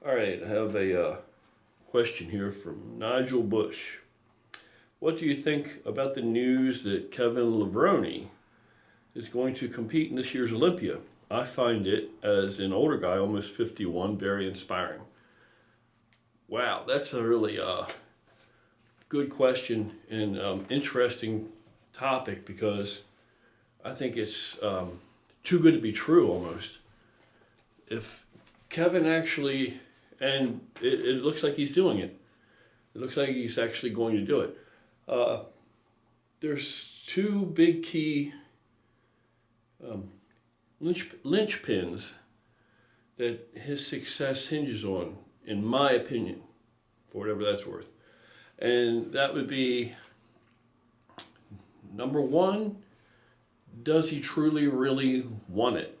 All right, I have a question here from Nigel Bush. What do you think about the news that Kevin Levrone is going to compete in this year's Olympia? I find it, as an older guy, almost 51, very inspiring. Wow, that's a really good question and interesting topic because I think it's too good to be true almost. If Kevin actually, and it looks like he's doing it, it looks like he's actually going to do it. Uh, there's two big key um, linchpins that his success hinges on, in my opinion, for whatever that's worth. And that would be number one, does he truly, really want it?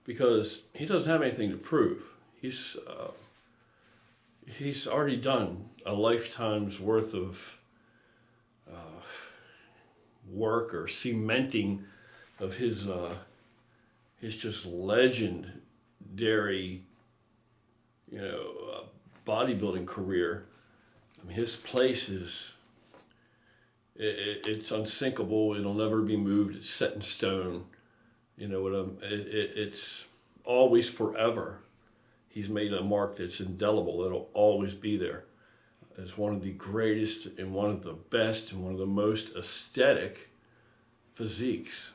Because he doesn't have anything to prove. He's already done a lifetime's worth of work or cementing of his just legendary, bodybuilding career. I mean, his place is it's unsinkable. It'll never be moved. It's set in stone. You know what it's always forever. He's made a mark that's indelible. That'll always be there as one of the greatest and one of the best and one of the most aesthetic physiques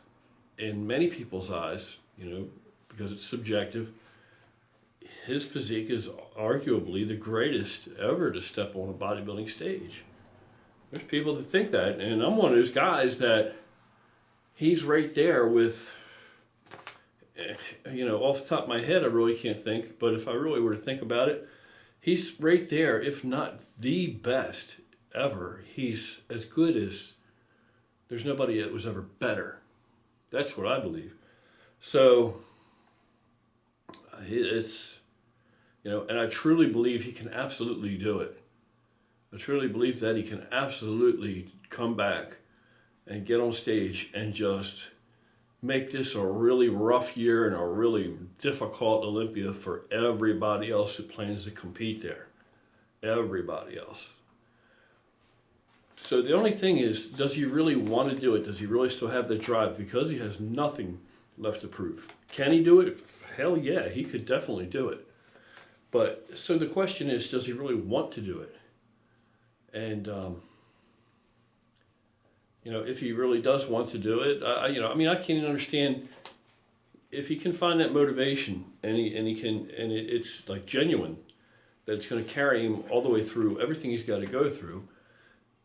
in many people's eyes. Because it's subjective. His physique is arguably the greatest ever to step on a bodybuilding stage. There's people that think that, and I'm one of those guys that he's right there with, off the top of my head, I really can't think, but if I really were to think about it, he's right there, if not the best ever. He's as good as, there's nobody that was ever better. That's what I believe. So, it's, and I truly believe he can absolutely do it. I truly believe that he can absolutely come back and get on stage and just make this a really rough year and a really difficult Olympia for everybody else who plans to compete there. Everybody else. So the only thing is, does he really want to do it? Does he really still have the drive? Because he has nothing left to prove. Can he do it? Hell yeah, he could definitely do it. But so the question is, does he really want to do it? And if he really does want to do it, I can't even understand if he can find that motivation and it's like genuine, that it's going to carry him all the way through everything he's got to go through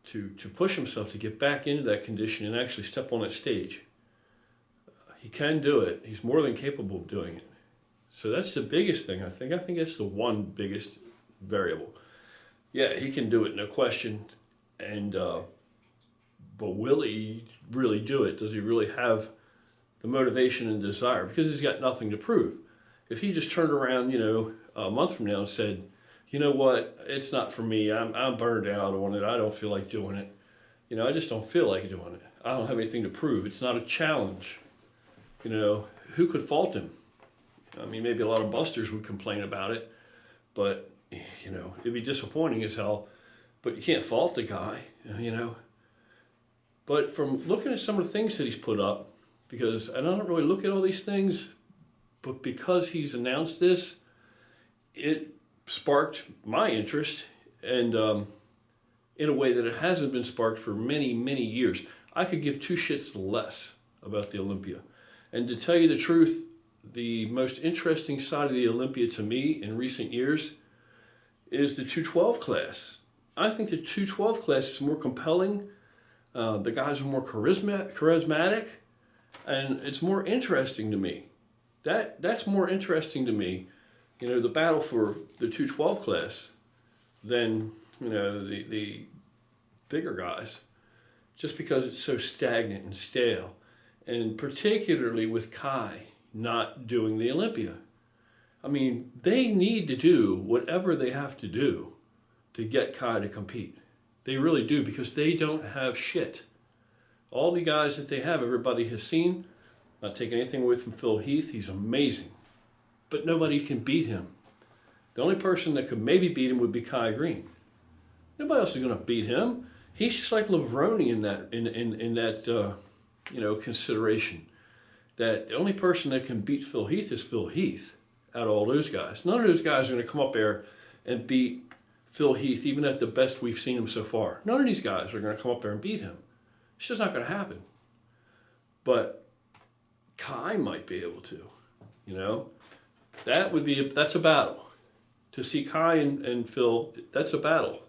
to push himself to get back into that condition and actually step on that stage. He can do it. He's more than capable of doing it. So that's the biggest thing, I think. I think that's the one biggest variable. Yeah, he can do it, no question. And but will he really do it? Does he really have the motivation and desire? Because he's got nothing to prove. If he just turned around, a month from now and said, you know what, it's not for me. I'm burned out on it. I don't feel like doing it. I just don't feel like doing it. I don't have anything to prove. It's not a challenge. Who could fault him? I mean, maybe a lot of busters would complain about it, but it'd be disappointing as hell. But you can't fault the guy, But from looking at some of the things that he's put up, because I don't really look at all these things, but because he's announced this, it sparked my interest, and in a way that it hasn't been sparked for many, many years. I could give two shits less about the Olympia. And to tell you the truth, the most interesting side of the Olympia to me in recent years is the 212 class. I think the 212 class is more compelling. The guys are more charismatic, and it's more interesting to me. That's more interesting to me, the battle for the 212 class than, the bigger guys, just because it's so stagnant and stale. And particularly with Kai not doing the Olympia. I mean, they need to do whatever they have to do to get Kai to compete. They really do, because they don't have shit. All the guys that they have, everybody has seen. Not taking anything away from Phil Heath, he's amazing. But nobody can beat him. The only person that could maybe beat him would be Kai Green. Nobody else is going to beat him. He's just like Levrone in that consideration. That the only person that can beat Phil Heath is Phil Heath out of all those guys. None of those guys are going to come up there and beat Phil Heath, even at the best we've seen him so far. None of these guys are going to come up there and beat him. It's just not going to happen. But Kai might be able to, That's a battle. To see Kai and Phil, that's a battle.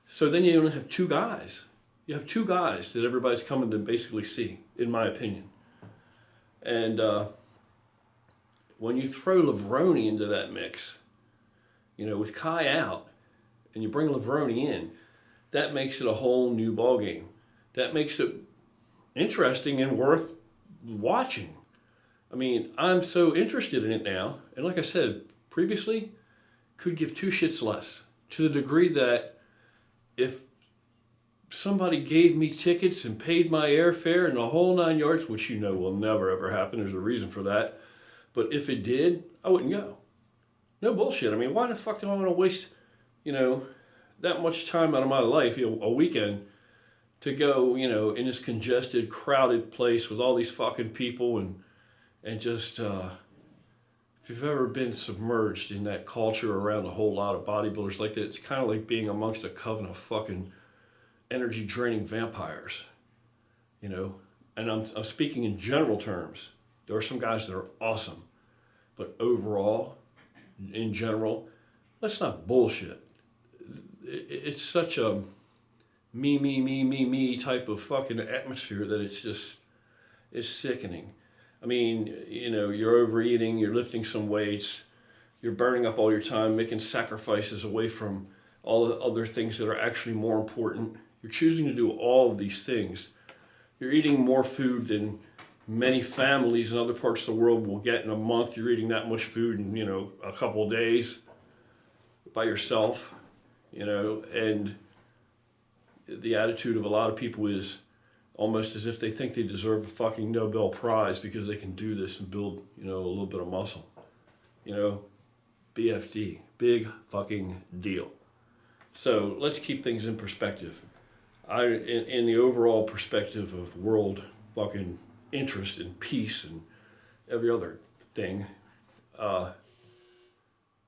So then you only have two guys. You have two guys that everybody's coming to basically see, in my opinion. And when you throw Levrone into that mix, with Kai out, and you bring Levrone in, that makes it a whole new ballgame. That makes it interesting and worth watching. I mean, I'm so interested in it now. And like I said previously, could give two shits less. To the degree that if somebody gave me tickets and paid my airfare and the whole 9 yards, which will never ever happen, there's a reason for that. But if it did, I wouldn't go. No bullshit. I mean, why the fuck do I want to waste, that much time out of my life, a weekend, to go, in this congested, crowded place with all these fucking people and just, if you've ever been submerged in that culture around a whole lot of bodybuilders like that, it's kind of like being amongst a coven of fucking energy draining vampires, and I'm speaking in general terms. There are some guys that are awesome, but overall, in general, let's not bullshit. It's such a me type of fucking atmosphere that it's sickening. I mean, you're overeating, you're lifting some weights, you're burning up all your time, making sacrifices away from all the other things that are actually more important. You're choosing to do all of these things. You're eating more food than many families in other parts of the world will get in a month. You're eating that much food in, a couple of days by yourself, and the attitude of a lot of people is almost as if they think they deserve a fucking Nobel Prize because they can do this and build, a little bit of muscle. BFD, big fucking deal. So let's keep things in perspective. In the overall perspective of world fucking interest and peace and every other thing,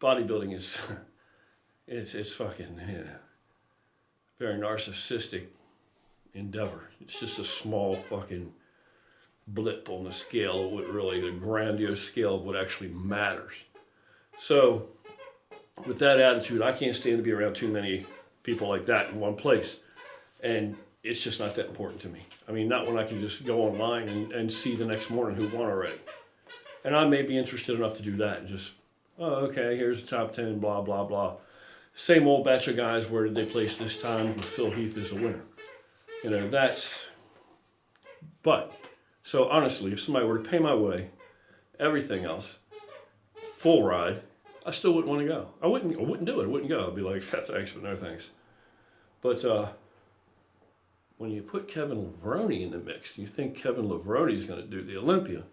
bodybuilding is, it's fucking very narcissistic endeavor. It's just a small fucking blip on the scale of what really, the grandiose scale of what actually matters. So with that attitude, I can't stand to be around too many people like that in one place. And it's just not that important to me. I mean, not when I can just go online and see the next morning who won already. And I may be interested enough to do that and just, okay, here's the top 10, blah, blah, blah. Same old batch of guys, where did they place this time with Phil Heath as a winner? But, so honestly, if somebody were to pay my way, everything else, full ride, I still wouldn't want to go. I wouldn't do it. I wouldn't go. I'd be like, thanks, but no thanks. But when you put Kevin Levrone in the mix, you think Kevin Levrone is going to do the Olympia.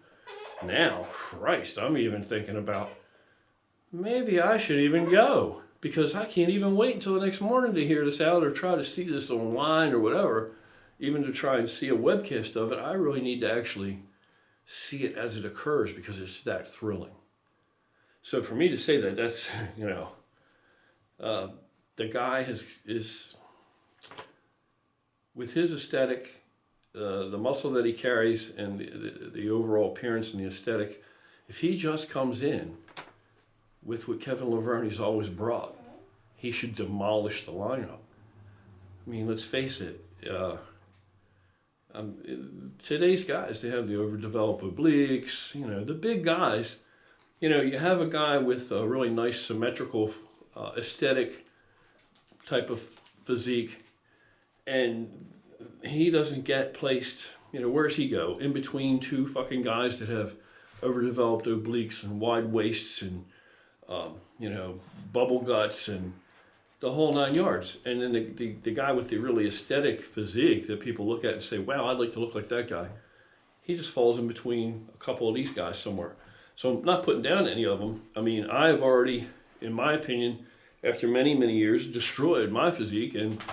Now, Christ, I'm even thinking about maybe I should even go, because I can't even wait until the next morning to hear this out or try to see this online or whatever, even to try and see a webcast of it. I really need to actually see it as it occurs because it's that thrilling. So for me to say that, that's, the guy is with his aesthetic, the muscle that he carries and the overall appearance and the aesthetic, if he just comes in with what Kevin Levrone's always brought, he should demolish the lineup. I mean, let's face it, today's guys, they have the overdeveloped obliques, the big guys. You have a guy with a really nice symmetrical aesthetic type of physique, and he doesn't get placed, where's he go? In between two fucking guys that have overdeveloped obliques and wide waists and, bubble guts and the whole 9 yards. And then the guy with the really aesthetic physique that people look at and say, wow, I'd like to look like that guy. He just falls in between a couple of these guys somewhere. So I'm not putting down any of them. I mean, I've already in my opinion, after many, many years, destroyed my physique. And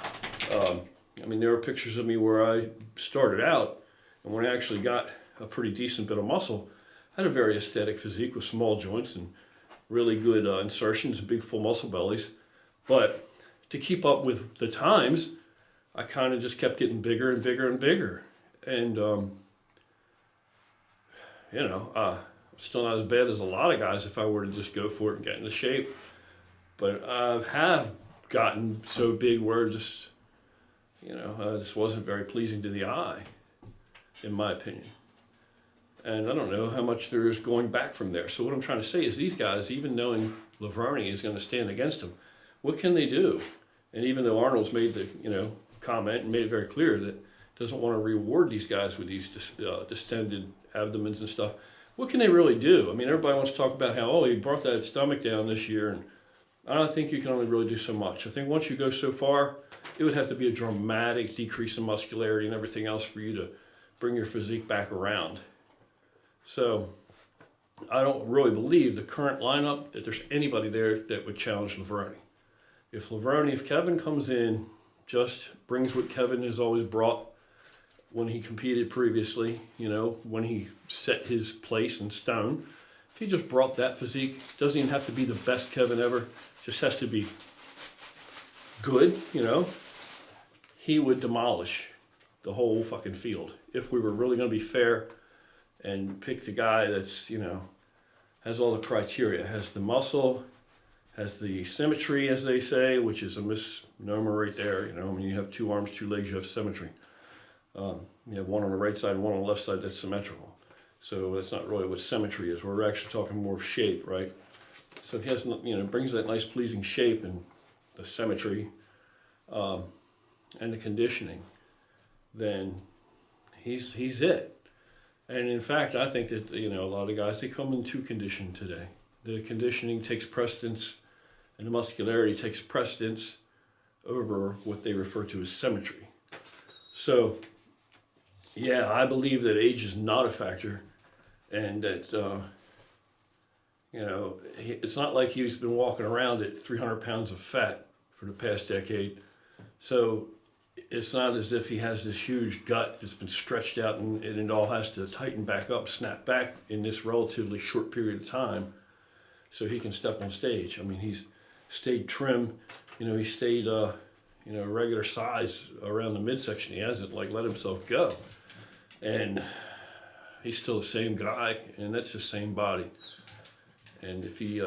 I mean, there are pictures of me where I started out, and when I actually got a pretty decent bit of muscle, I had a very aesthetic physique with small joints and really good insertions and big full muscle bellies. But to keep up with the times, I kind of just kept getting bigger and bigger and bigger. And, still not as bad as a lot of guys if I were to just go for it and get into shape. But I have gotten so big where just, this wasn't very pleasing to the eye, in my opinion. And I don't know how much there is going back from there. So what I'm trying to say is these guys, even knowing Levrone is going to stand against them, what can they do? And even though Arnold's made the, comment and made it very clear that doesn't want to reward these guys with these distended abdomens and stuff, what can they really do? I mean, everybody wants to talk about how, he brought that stomach down this year, and I don't think you can only really do so much. I think once you go so far, it would have to be a dramatic decrease in muscularity and everything else for you to bring your physique back around. So I don't really believe the current lineup that there's anybody there that would challenge Levrone. If Kevin comes in, just brings what Kevin has always brought when he competed previously, when he set his place in stone, if he just brought that physique, doesn't even have to be the best Kevin ever, just has to be good, he would demolish the whole fucking field. If we were really going to be fair and pick the guy that's, has all the criteria, has the muscle, has the symmetry, as they say, which is a misnomer right there. When you have 2 arms, 2 legs, you have symmetry. You have one on the right side and one on the left side that's symmetrical. So that's not really what symmetry is. We're actually talking more of shape, right? So if he has, brings that nice pleasing shape and the symmetry and the conditioning, then he's it. And in fact, I think that, a lot of guys, they come in too conditioned today. The conditioning takes precedence and the muscularity takes precedence over what they refer to as symmetry. So, yeah, I believe that age is not a factor, and that, it's not like he's been walking around at 300 pounds of fat for the past decade. So it's not as if he has this huge gut that's been stretched out and it all has to tighten back up, snap back in this relatively short period of time so he can step on stage. I mean, he's stayed trim, he stayed, regular size around the midsection. He hasn't let himself go. And he's still the same guy, and that's the same body. And if he,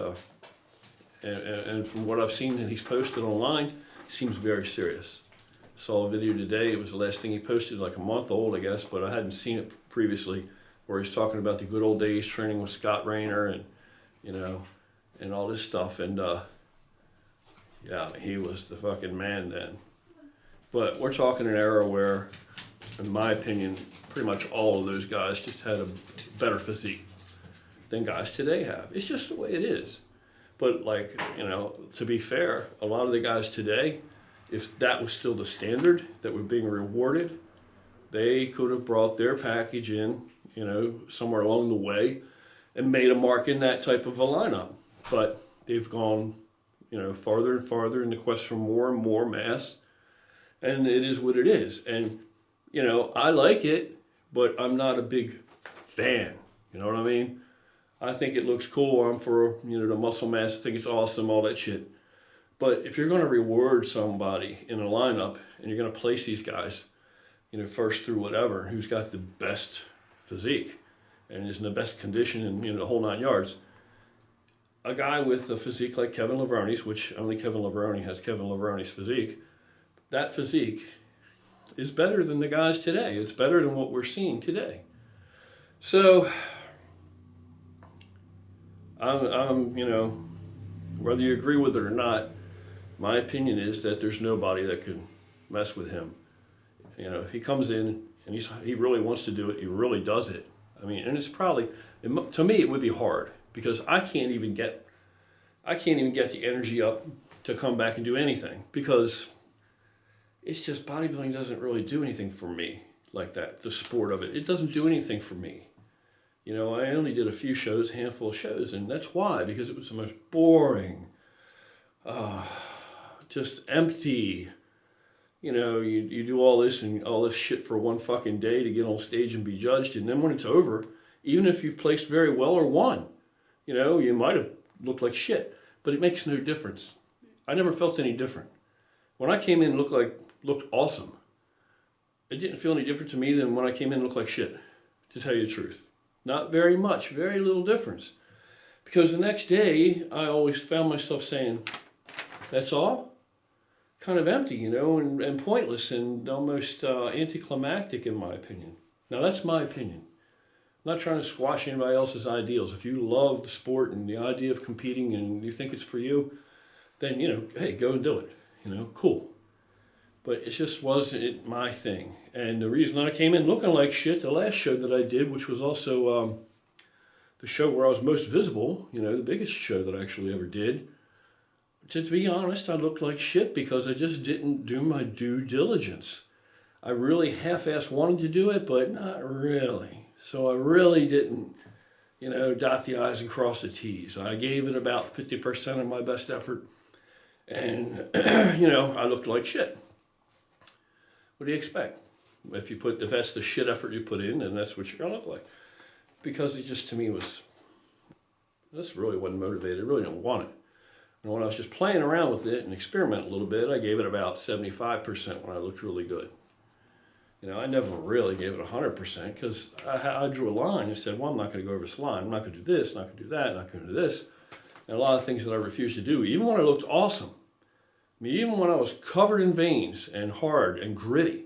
and from what I've seen that he's posted online, he seems very serious. Saw a video today, it was the last thing he posted, like a month old, I guess, but I hadn't seen it previously, where he's talking about the good old days training with Scott Rayner and, and all this stuff. And, he was the fucking man then. But we're talking an era where, in my opinion, pretty much all of those guys just had a better physique than guys today have. It's just the way it is. But to be fair, a lot of the guys today, if that was still the standard that were being rewarded, they could have brought their package in, somewhere along the way and made a mark in that type of a lineup. But they've gone, farther and farther in the quest for more and more mass. And it is what it is. And, I like it, but I'm not a big fan. You know what I mean? I think it looks cool. I'm for, the muscle mass. I think it's awesome, all that shit. But if you're going to reward somebody in a lineup and you're going to place these guys, first through whatever, who's got the best physique and is in the best condition and, the whole 9 yards, a guy with a physique like Kevin Levrone's, which only Kevin Levrone has Kevin Levrone's physique, that physique is better than the guys today. It's better than what we're seeing today. So, I'm whether you agree with it or not, my opinion is that there's nobody that could mess with him. If he comes in and he really wants to do it, he really does it. I mean, and it's probably, to me, it would be hard because I can't even get the energy up to come back and do anything because it's just bodybuilding doesn't really do anything for me like that. The sport of it, it doesn't do anything for me. I only did a few shows, a handful of shows, and that's why, because it was the most boring, just empty. You know, you do all this and all this shit for one fucking day to get on stage and be judged. And then when it's over, even if you've placed very well or won, you know, you might have looked like shit, but it makes no difference. I never felt any different. When I came in, looked awesome. It didn't feel any different to me than when I came in and looked like shit, to tell you the truth. Not very much, very little difference. Because the next day, I always found myself saying, that's all? Kind of empty, you know, and pointless and almost anticlimactic in my opinion. Now that's my opinion. I'm not trying to squash anybody else's ideals. If you love the sport and the idea of competing and you think it's for you, then, you know, hey, go and do it. You know, cool. But it just wasn't my thing. And the reason I came in looking like shit, the last show that I did, which was also the show where I was most visible, you know, the biggest show that I actually ever did, to be honest, I looked like shit because I just didn't do my due diligence. I really half-assed wanted to do it, but not really. So I really didn't, you know, dot the I's and cross the T's. I gave it about 50% of my best effort, and, you know, I looked like shit. What do you expect? If that's the shit effort you put in, then that's what you're going to look like. Because it just, to me, this really wasn't motivated. I really didn't want it. And when I was just playing around with it and experimenting a little bit, I gave it about 75% when I looked really good. You know, I never really gave it 100% because I drew a line and said, well, I'm not going to go over this line. I'm not going to do this, not going to do that, not going to do this. And a lot of things that I refused to do, even when I looked awesome. I mean, even when I was covered in veins and hard and gritty,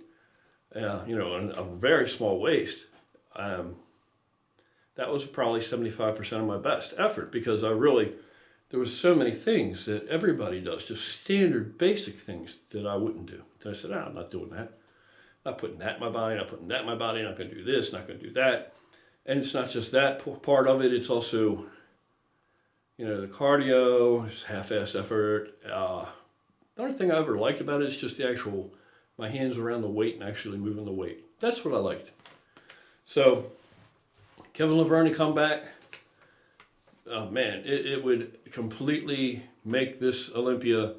you know, and a very small waist, that was probably 75% of my best effort because there was so many things that everybody does, just standard basic things that I wouldn't do. So I said, I'm not doing that. Not putting that in my body, not putting that in my body, not going to do this, not going to do that. And it's not just that part of it, it's also, you know, the cardio, it's half-ass effort. The only thing I ever liked about it is just my hands around the weight and actually moving the weight. That's what I liked. So, Kevin Levrone come back. Oh man, it would completely make this Olympia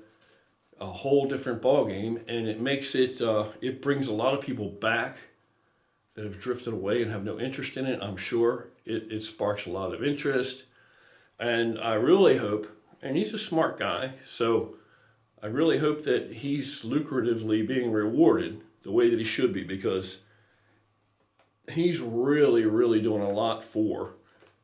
a whole different ballgame, and it makes it brings a lot of people back that have drifted away and have no interest in it. I'm sure it sparks a lot of interest, and I really hope, and he's a smart guy, so I really hope that he's lucratively being rewarded the way that he should be, because he's really, really doing a lot for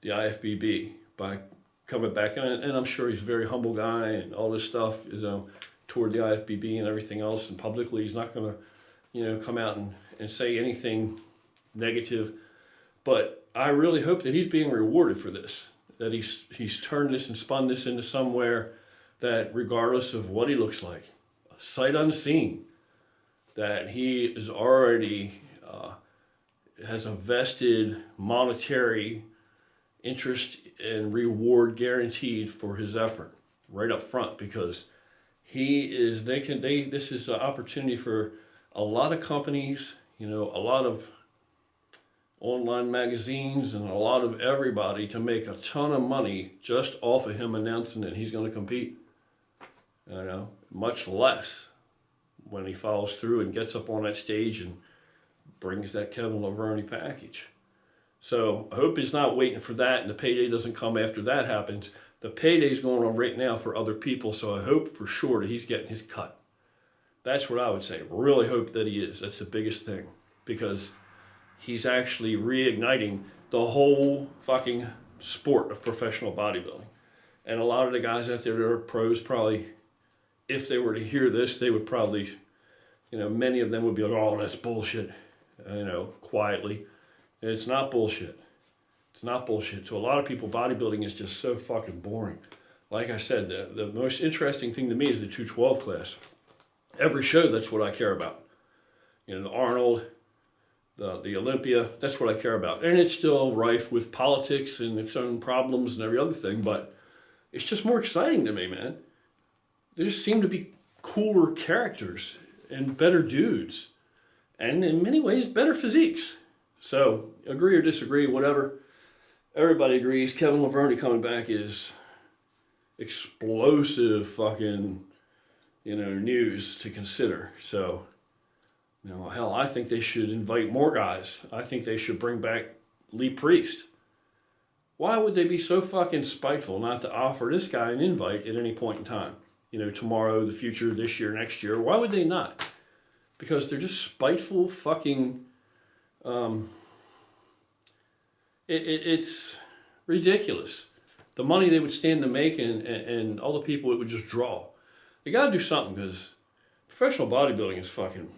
the IFBB by coming back, and I'm sure he's a very humble guy and all this stuff, you know, toward the IFBB and everything else, and publicly he's not going to, you know, come out and say anything negative, but I really hope that he's being rewarded for this, that he's turned this and spun this into somewhere that regardless of what he looks like, sight unseen, that he is already has a vested monetary interest and reward guaranteed for his effort right up front, because this is an opportunity for a lot of companies, you know, a lot of online magazines and a lot of everybody to make a ton of money just off of him announcing that he's going to compete. You know, much less when he follows through and gets up on that stage and brings that Kevin Levrone package. So I hope he's not waiting for that and the payday doesn't come after that happens. The payday's going on right now for other people, so I hope for sure that he's getting his cut. That's what I would say. Really hope that he is. That's the biggest thing, because he's actually reigniting the whole fucking sport of professional bodybuilding. And a lot of the guys out there that are pros probably, if they were to hear this, they would probably, you know, many of them would be like, oh, that's bullshit, you know, quietly. And it's not bullshit. It's not bullshit. To a lot of people, bodybuilding is just so fucking boring. Like I said, the most interesting thing to me is the 212 class. Every show, that's what I care about. You know, the Arnold, the Olympia, that's what I care about. And it's still rife with politics and its own problems and every other thing, but it's just more exciting to me, man. There just seem to be cooler characters and better dudes. And in many ways, better physiques. So, agree or disagree, whatever. Everybody agrees Kevin Levrone coming back is explosive fucking, news to consider. So, hell, I think they should invite more guys. I think they should bring back Lee Priest. Why would they be so fucking spiteful not to offer this guy an invite at any point in time? Tomorrow, the future, this year, next year. Why would they not? Because they're just spiteful fucking... it's ridiculous. The money they would stand to make and all the people it would just draw. They got to do something because professional bodybuilding is fucking...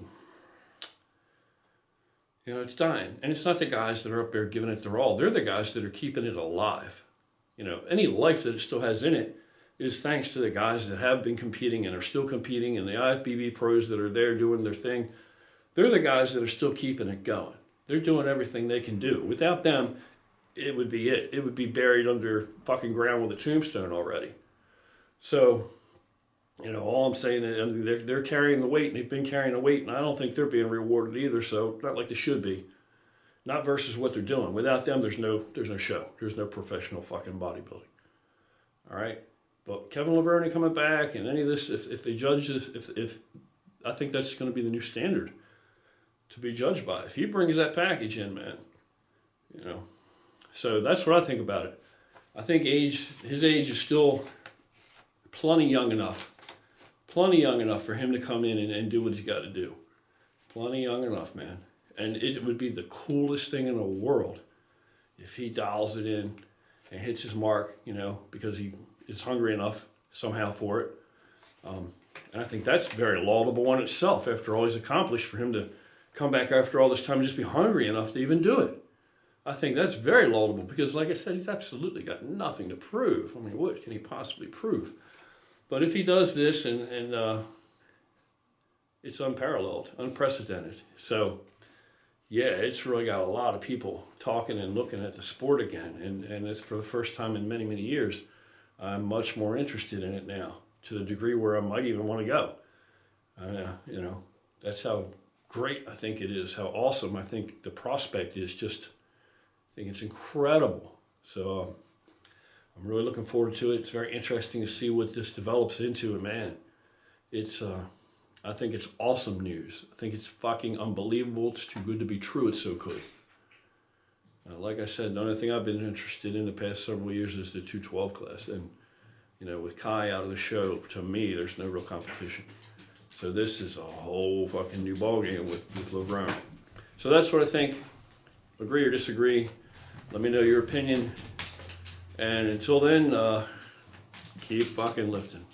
it's dying. And it's not the guys that are up there giving it their all. They're the guys that are keeping it alive. Any life that it still has in it is thanks to the guys that have been competing and are still competing, and the IFBB pros that are there doing their thing. They're the guys that are still keeping it going. They're doing everything they can do. Without them, it would be it. It would be buried under fucking ground with a tombstone already. So, all I'm saying is they're carrying the weight, and they've been carrying the weight, and I don't think they're being rewarded either, so not like they should be. Not versus what they're doing. Without them, there's no show. There's no professional fucking bodybuilding. All right? But Kevin Levrone coming back and any of this, if they judge this, if I think that's going to be the new standard to be judged by. If he brings that package in, man, So that's what I think about it. I think his age is still plenty young enough for him to come in and do what he's got to do. Plenty young enough, man. And it would be the coolest thing in the world if he dials it in and hits his mark, because he is hungry enough somehow for it. And I think that's very laudable in itself after all he's accomplished, for him to come back after all this time and just be hungry enough to even do it. I think that's very laudable because, like I said, he's absolutely got nothing to prove. I mean, what can he possibly prove? But if he does this and it's unparalleled, unprecedented. So, yeah, it's really got a lot of people talking and looking at the sport again. And it's for the first time in many, many years. I'm much more interested in it now, to the degree where I might even want to go. That's how great I think it is, how awesome I think the prospect is. Just, I think it's incredible. So I'm really looking forward to it. It's very interesting to see what this develops into. And man, I think it's awesome news. I think it's fucking unbelievable. It's too good to be true. It's so good. Like I said, the only thing I've been interested in the past several years is the 212 class. And, with Kai out of the show, to me, there's no real competition. So this is a whole fucking new ballgame with Levorne. So that's what I think. Agree or disagree. Let me know your opinion. And until then, keep fucking lifting.